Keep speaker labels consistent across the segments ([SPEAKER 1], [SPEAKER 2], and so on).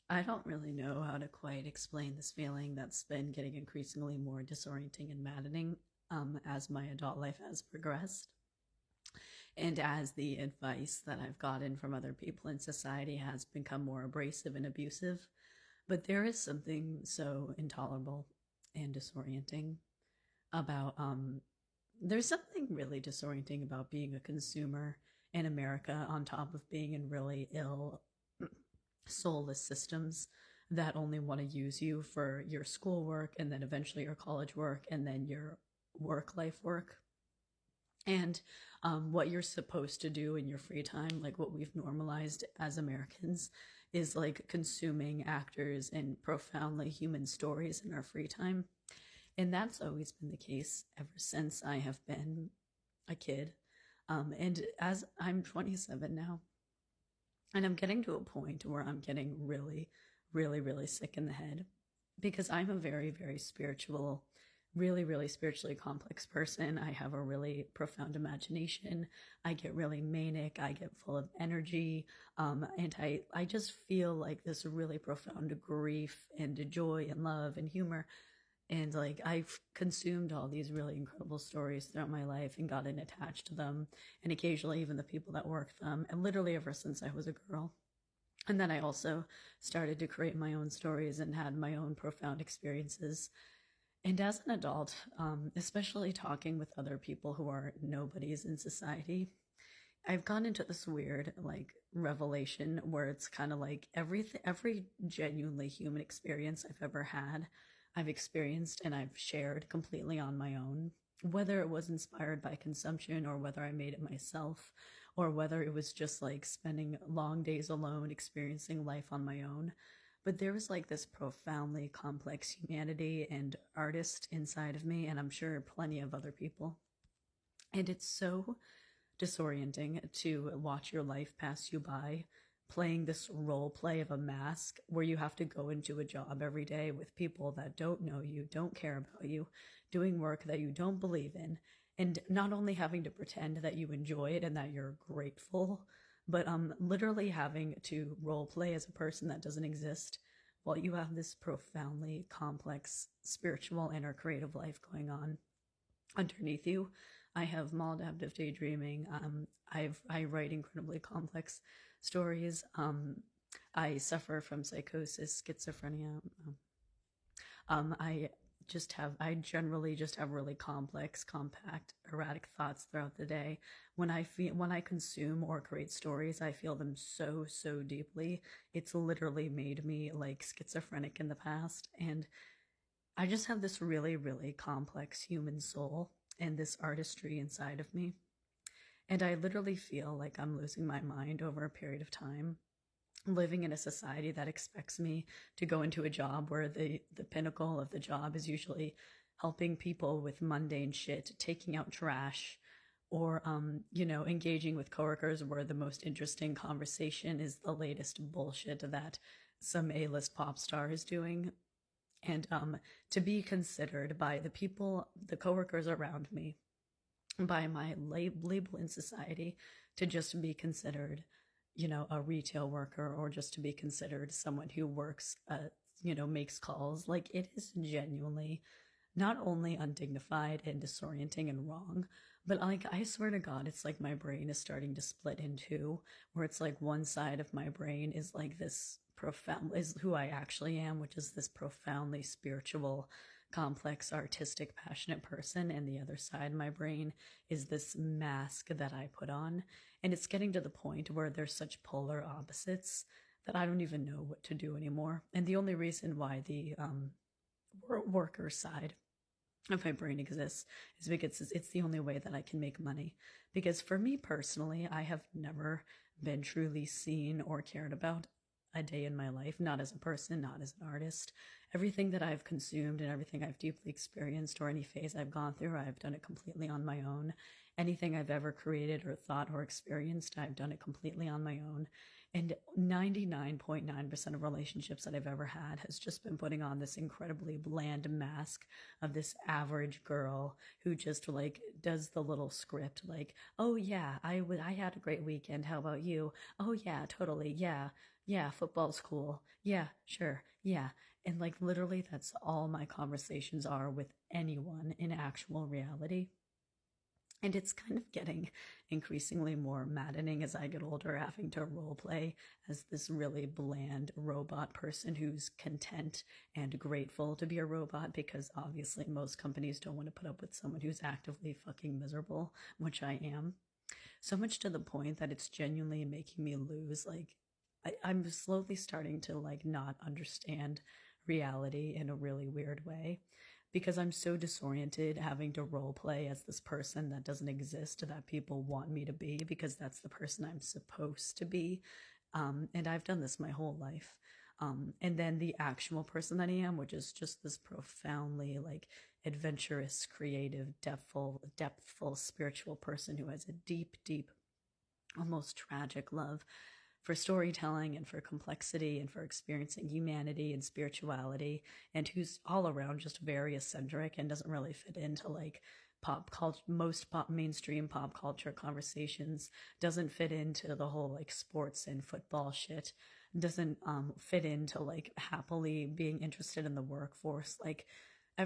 [SPEAKER 1] I don't really know how to quite explain this feeling that's been getting increasingly more disorienting and maddening as my adult life has progressed. And as the advice that I've gotten from other people in society has become more abrasive and abusive. But there is something so intolerable and disorienting about, there's something really disorienting about being a consumer in America on top of being in really ill soulless systems that only want to use you for your schoolwork and then eventually your college work and then your work life work. And what you're supposed to do in your free time, like what we've normalized as Americans, is like consuming actors and profoundly human stories in our free time. And that's always been the case ever since I have been a kid. And as I'm 27 now, and I'm getting to a point where I'm getting really, really, really sick in the head because I'm a very, very spiritual, really, really spiritually complex person. I have a really profound imagination. I get really manic. I get full of energy. And I just feel like this really profound grief and joy and love and humor. And like I've consumed all these really incredible stories throughout my life and gotten attached to them, and occasionally even the people that work them, and literally ever since I was a girl. And then I also started to create my own stories and had my own profound experiences. And as an adult, especially talking with other people who are nobodies in society, I've gone into this weird like revelation where it's kind of like every genuinely human experience I've ever had, I've experienced and I've shared completely on my own. Whether it was inspired by consumption or whether I made it myself or whether it was just like spending long days alone experiencing life on my own. But there was like this profoundly complex humanity and artist inside of me, and I'm sure plenty of other people. And it's so disorienting to watch your life pass you by playing this role play of a mask where you have to go into a job every day with people that don't know you, don't care about you, doing work that you don't believe in, and not only having to pretend that you enjoy it and that you're grateful, but literally having to role play as a person that doesn't exist while you have this profoundly complex spiritual and or creative life going on underneath you. I have maladaptive daydreaming. I write incredibly complex stories. I suffer from psychosis, schizophrenia. I I generally just have really complex, compact, erratic thoughts throughout the day. When I consume or create stories, I feel them so, so deeply. It's literally made me like schizophrenic in the past. And I just have this really, really complex human soul and this artistry inside of me. And I literally feel like I'm losing my mind over a period of time, living in a society that expects me to go into a job where the pinnacle of the job is usually helping people with mundane shit, taking out trash, or engaging with coworkers where the most interesting conversation is the latest bullshit that some A-list pop star is doing. And to be considered by the people, the coworkers around me, by my label in society, to just be considered, a retail worker or just to be considered someone who works, makes calls. Like it is genuinely not only undignified and disorienting and wrong, but like I swear to God, it's like my brain is starting to split in two, where it's like one side of my brain is like this profound, is who I actually am, which is this profoundly spiritual, complex, artistic, passionate person, and the other side of my brain is this mask that I put on. And it's getting to the point where there's such polar opposites that I don't even know what to do anymore. And the only reason why the worker side of my brain exists is because it's the only way that I can make money. Because for me personally, I have never been truly seen or cared about a day in my life, not as a person, not as an artist. Everything that I've consumed and everything I've deeply experienced or any phase I've gone through, I've done it completely on my own. Anything I've ever created or thought or experienced, I've done it completely on my own. And 99.9% of relationships that I've ever had has just been putting on this incredibly bland mask of this average girl who just like does the little script like, oh yeah, I had a great weekend. How about you? Oh yeah, totally. Yeah. Yeah, football's cool. Yeah, sure. Yeah. And like literally, that's all my conversations are with anyone in actual reality. And it's kind of getting increasingly more maddening as I get older, having to role play as this really bland robot person who's content and grateful to be a robot because obviously most companies don't want to put up with someone who's actively fucking miserable, which I am. So much to the point that it's genuinely making me lose. Like, I'm slowly starting to like not understand reality in a really weird way because I'm so disoriented having to role play as this person that doesn't exist that people want me to be because that's the person I'm supposed to be. And I've done this my whole life. And then the actual person that I am, which is just this profoundly like adventurous, creative, depthful spiritual person who has a deep, deep, almost tragic love for storytelling and for complexity and for experiencing humanity and spirituality, and who's all around just very eccentric and doesn't really fit into like pop culture, most mainstream pop culture conversations, doesn't fit into the whole like sports and football shit, doesn't fit into like happily being interested in the workforce. Like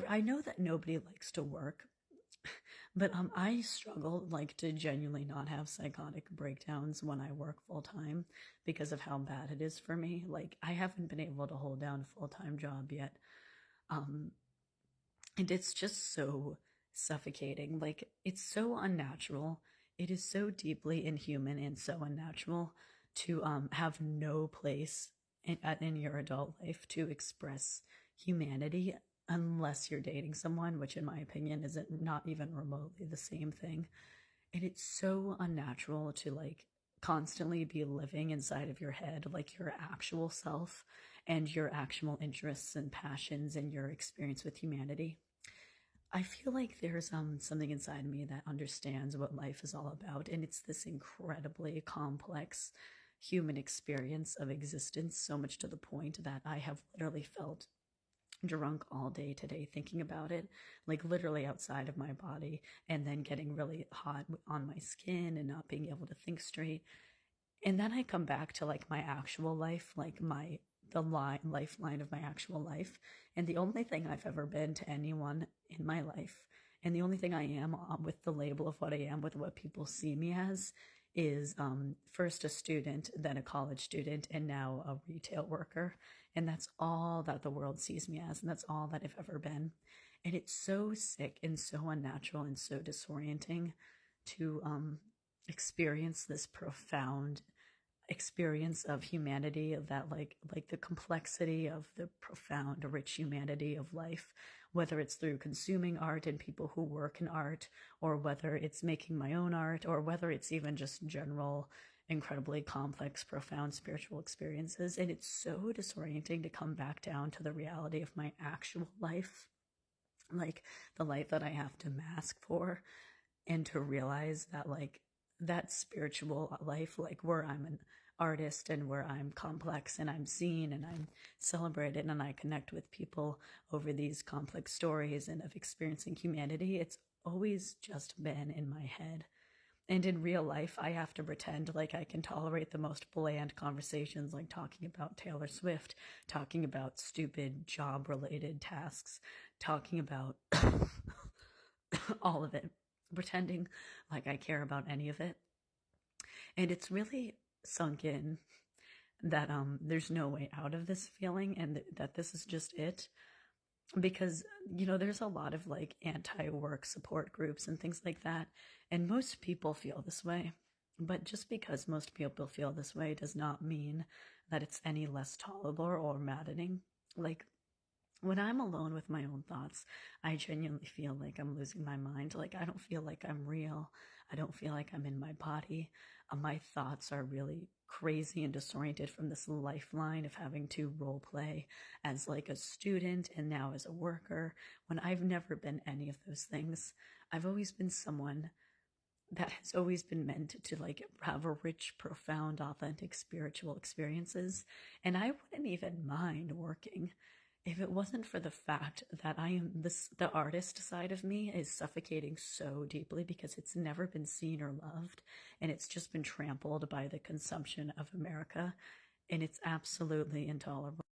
[SPEAKER 1] I know that nobody likes to work, but I struggle like to genuinely not have psychotic breakdowns when I work full time because of how bad it is for me. Like I haven't been able to hold down a full time job yet. Um, and it's just so suffocating. Like it's so unnatural. It is so deeply inhuman and so unnatural to have no place in your adult life to express humanity unless you're dating someone, which in my opinion isn't not even remotely the same thing. And it's so unnatural to like constantly be living inside of your head like your actual self and your actual interests and passions and your experience with humanity. I feel like there's something inside me that understands what life is all about, and it's this incredibly complex human experience of existence, so much to the point that I have literally felt drunk all day today thinking about it, like literally outside of my body, and then getting really hot on my skin and not being able to think straight. And then I come back to like my actual life, like my the lifeline of my actual life. And the only thing I've ever been to anyone in my life, and the only thing I am with the label of what I am, with what people see me as, is first a student, then a college student, and now a retail worker. And that's all that the world sees me as, and that's all that I've ever been. And it's so sick and so unnatural and so disorienting to experience this profound experience of humanity, of that like the complexity of the profound rich humanity of life, whether it's through consuming art and people who work in art, or whether it's making my own art, or whether it's even just general incredibly complex profound spiritual experiences. And it's so disorienting to come back down to the reality of my actual life, like the life that I have to mask for, and to realize that like that spiritual life, like where I'm an artist and where I'm complex and I'm seen and I'm celebrated and I connect with people over these complex stories and of experiencing humanity, it's always just been in my head. And in real life, I have to pretend like I can tolerate the most bland conversations, like talking about Taylor Swift, talking about stupid job related tasks, talking about all of it, pretending like I care about any of it. And it's really sunk in that there's no way out of this feeling, and that this is just it. Because there's a lot of like anti-work support groups and things like that, and most people feel this way. But just because most people feel this way does not mean that it's any less tolerable or maddening. Like when I'm alone with my own thoughts, I genuinely feel like I'm losing my mind. Like I don't feel like I'm real. I don't feel like I'm in my body. My thoughts are really crazy and disoriented from this lifeline of having to role play as like a student and now as a worker, when I've never been any of those things. I've always been someone that has always been meant to like have a rich, profound, authentic spiritual experiences. And I wouldn't even mind working if it wasn't for the fact that the artist side of me is suffocating so deeply because it's never been seen or loved, and it's just been trampled by the consumption of America. and it's absolutely intolerable.